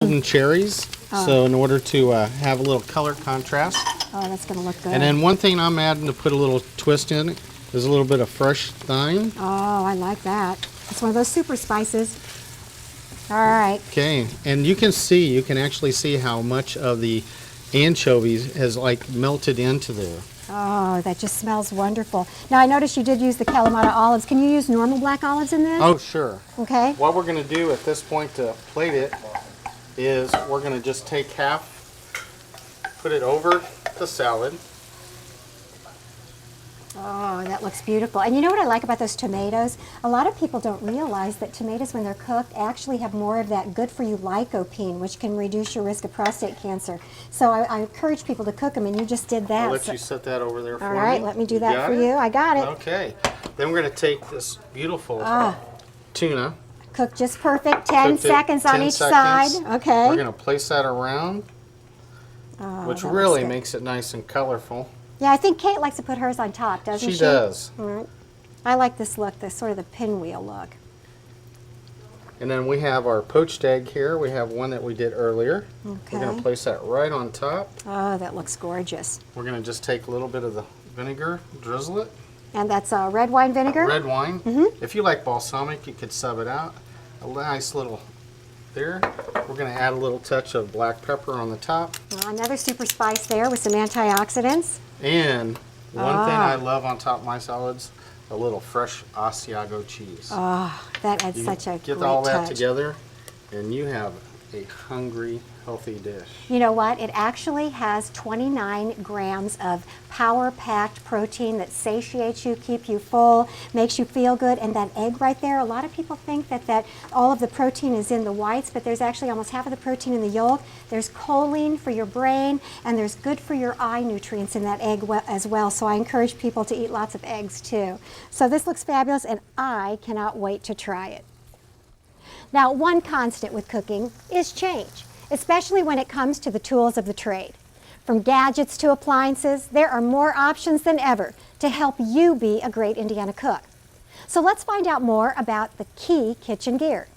golden cherries. So in order to have a little color contrast. Oh, that's going to look good. And then one thing I'm adding to put a little twist in it is a little bit of fresh thyme. Oh, I like that. It's one of those super spices. All right. Okay, and you can actually see how much of the anchovies has like melted into there. Oh, that just smells wonderful. Now, I noticed you did use the Kalamata olives. Can you use normal black olives in this? Oh, sure. Okay. What we're going to do at this point to plate it is we're going to just take half, put it over the salad. Oh, that looks beautiful. And you know what I like about those tomatoes? A lot of people don't realize that tomatoes, when they're cooked, actually have more of that good-for-you lycopene, which can reduce your risk of prostate cancer. So I encourage people to cook them, and you just did that. I'll let you set that over there for me. All right, let me do that for you. I got it. Okay. Then we're going to take this beautiful tuna. Cook just perfect, 10 seconds on each side. Okay. We're going to place that around, which really makes it nice and colorful. Yeah, I think Kate likes to put hers on top, doesn't she? She does. I like this look, this sort of the pinwheel look. And then we have our poached egg here. We have one that we did earlier. Okay. We're going to place that right on top. Oh, that looks gorgeous. We're going to just take a little bit of the vinegar, drizzle it. And that's red wine vinegar? Red wine. If you like balsamic, you could sub it out. A nice little there. We're going to add a little touch of black pepper on the top. Another super spice there with some antioxidants. And one thing I love on top of my salads, a little fresh Asiago cheese. Oh, that adds such a great Get all that touch. together, and you have a hungry, healthy dish. You know what? It actually has 29 grams of power-packed protein that satiates you, keep you full, makes you feel good. And that egg right there, a lot of people think that all of the protein is in the whites, but there's actually almost half of the protein in the yolk. There's choline for your brain, and there's good for your eye nutrients in that egg as well. So I encourage people to eat lots of eggs too. So this looks fabulous, and I cannot wait to try it. Now, one constant with cooking is change, especially when it comes to the tools of the trade. From gadgets to appliances, there are more options than ever to help you be a great Indiana cook. So let's find out more about the key kitchen gear.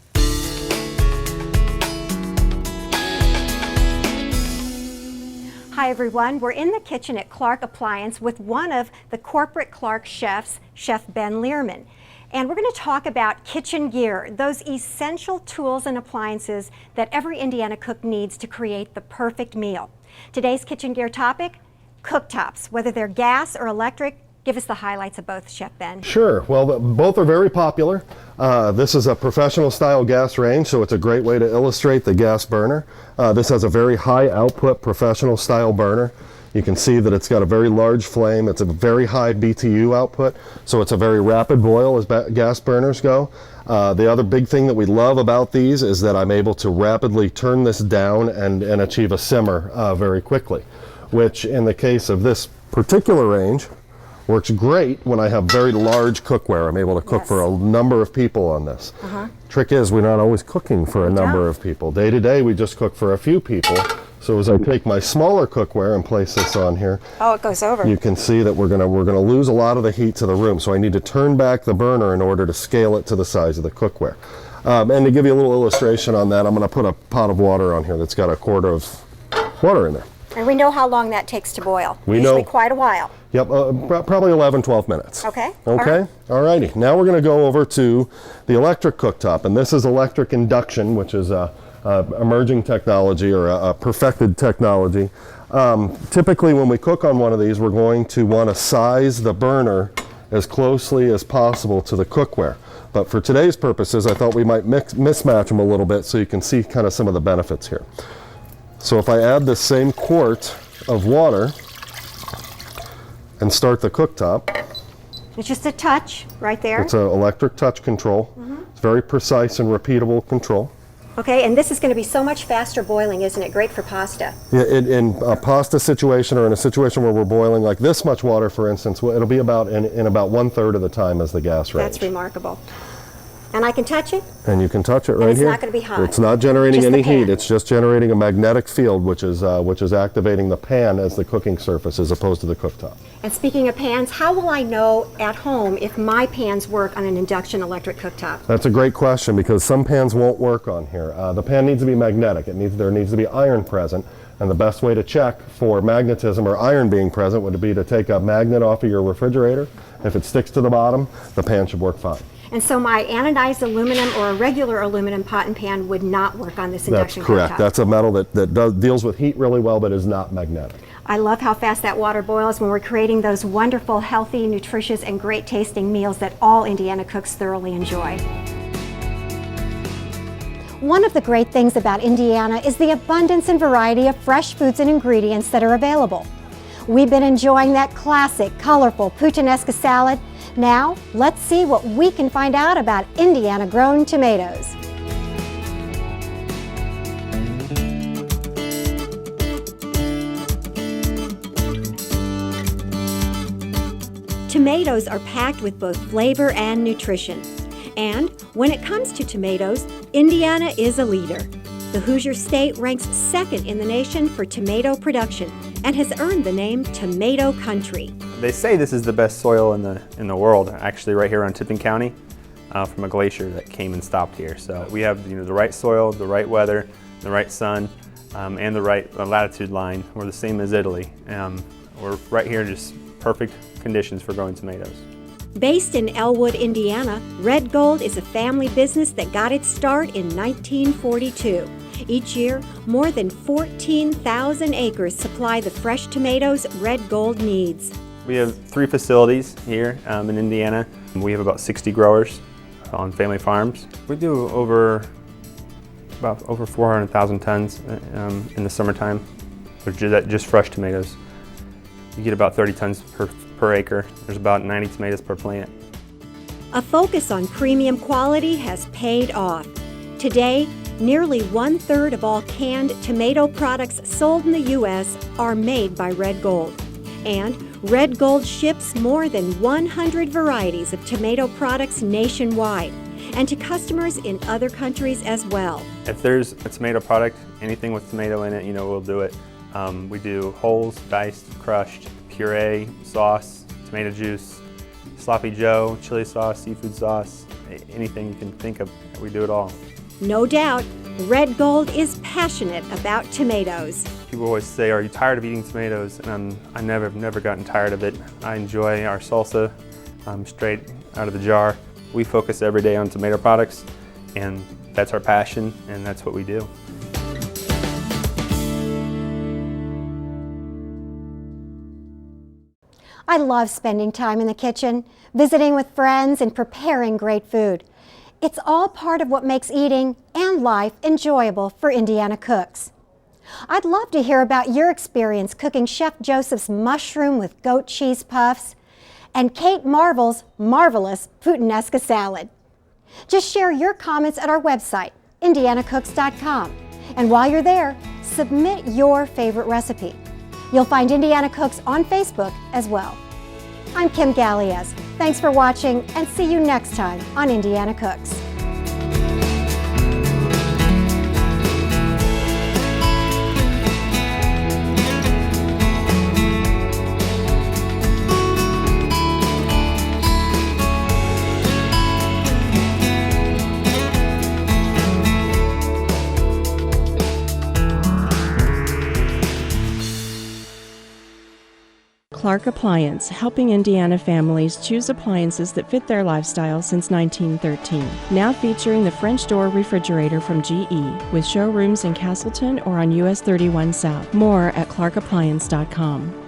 Hi everyone, we're in the kitchen at Clark Appliance with one of the corporate Clark chefs, Chef Ben Learman. And we're going to talk about kitchen gear, those essential tools and appliances that every Indiana cook needs to create the perfect meal. Today's kitchen gear topic, cooktops, whether they're gas or electric. Give us the highlights of both, Chef Ben. Sure. Well, both are very popular. This is a professional style gas range, so it's a great way to illustrate the gas burner. This has a very high output professional style burner. You can see that it's got a very large flame. It's a very high BTU output, so it's a very rapid boil as gas burners go. The other big thing that we love about these is that I'm able to rapidly turn this down and achieve a simmer very quickly, which in the case of this particular range works great when I have very large cookware. I'm able to cook for a number of people on this. Trick is, we're not always cooking for a number of people. Day to day, we just cook for a few people. So as I take my smaller cookware and place this on here, it goes over. You can see that we're gonna lose a lot of the heat to the room. So I need to turn back the burner in order to scale it to the size of the cookware. And to give you a little illustration on that, I'm gonna put a pot of water on here that's got a quart of water in there. And we know how long that takes to boil. We Usually know quite a while. Yep, probably 11, 12 minutes. Okay. Okay, all righty. Now we're gonna go over to the electric cooktop, and this is electric induction, which is emerging technology or a perfected technology. Typically when we cook on one of these, we're going to want to size the burner as closely as possible to the cookware. But for today's purposes, I thought we might mismatch them a little bit so you can see kind of some of the benefits here. So if I add the same quart of water and start the cooktop. It's just a touch right there. It's an electric touch control. It's very precise and repeatable control. Okay, and this is going to be so much faster boiling, isn't it? Great for pasta. Yeah, in a pasta situation or in a situation where we're boiling like this much water, for instance, it'll be about in about 1/3 of the time as the gas range. That's remarkable. And I can touch it? And you can touch it right it's here. not gonna be hot. It's not generating Just the any heat. pan. It's just generating a magnetic field, which is activating the pan as the cooking surface as opposed to the cooktop. And speaking of pans, how will I know at home if my pans work on an induction electric cooktop? That's a great question because some pans won't work on here. The pan needs to be magnetic. There needs to be iron present. And the best way to check for magnetism or iron being present would be to take a magnet off of your refrigerator. If it sticks to the bottom, the pan should work fine. And so my anodized aluminum or a regular aluminum pot and pan would not work on this That's induction correct. cooktop. That's a metal that deals with heat really well but is not magnetic. I love how fast that water boils when we're creating those wonderful, healthy, nutritious, and great tasting meals that all Indiana cooks thoroughly enjoy. One of the great things about Indiana is the abundance and variety of fresh foods and ingredients that are available. We've been enjoying that classic, colorful puttanesca salad. Now, let's see what we can find out about Indiana-grown tomatoes. Tomatoes are packed with both flavor and nutrition. And when it comes to tomatoes, Indiana is a leader. The Hoosier State ranks second in the nation for tomato production and has earned the name Tomato Country. They say this is the best soil in the world, actually right here on Tippin County, from a glacier that came and stopped here. So we have the right soil, the right weather, the right sun, and the right latitude line. We're the same as Italy. We're right here, just perfect conditions for growing tomatoes. Based in Elwood, Indiana, Red Gold is a family business that got its start in 1942. Each year, more than 14,000 acres supply the fresh tomatoes Red Gold needs. We have 3 facilities here in Indiana. We have about 60 growers on family farms. We do about over 400,000 tons in the summertime, which is just fresh tomatoes. You get about 30 tons per acre. There's about 90 tomatoes per plant. A focus on premium quality has paid off. Today, nearly 1/3 of all canned tomato products sold in the U.S. are made by Red Gold. And Red Gold ships more than 100 varieties of tomato products nationwide and to customers in other countries as well. If there's a tomato product, anything with tomato in it, we'll do it. We do wholes, diced, crushed, puree, sauce, tomato juice, sloppy joe, chili sauce, seafood sauce, anything you can think of, we do it all. No doubt, Red Gold is passionate about tomatoes. People always say, "Are you tired of eating tomatoes?" And I've never gotten tired of it. I enjoy our salsa straight out of the jar. We focus every day on tomato products, and that's our passion, and that's what we do. I love spending time in the kitchen, visiting with friends, and preparing great food. It's all part of what makes eating and life enjoyable for Indiana cooks. I'd love to hear about your experience cooking Chef Joseph's mushroom with goat cheese puffs and Kate Marvel's marvelous puttanesca salad. Just share your comments at our website, indianacooks.com. And while you're there, submit your favorite recipe. You'll find Indiana Cooks on Facebook as well. I'm Kim Galliez. Thanks for watching, and see you next time on Indiana Cooks. Clark Appliance, helping Indiana families choose appliances that fit their lifestyle since 1913. Now featuring the French door refrigerator from GE, with showrooms in Castleton or on US 31 South. More at clarkappliance.com.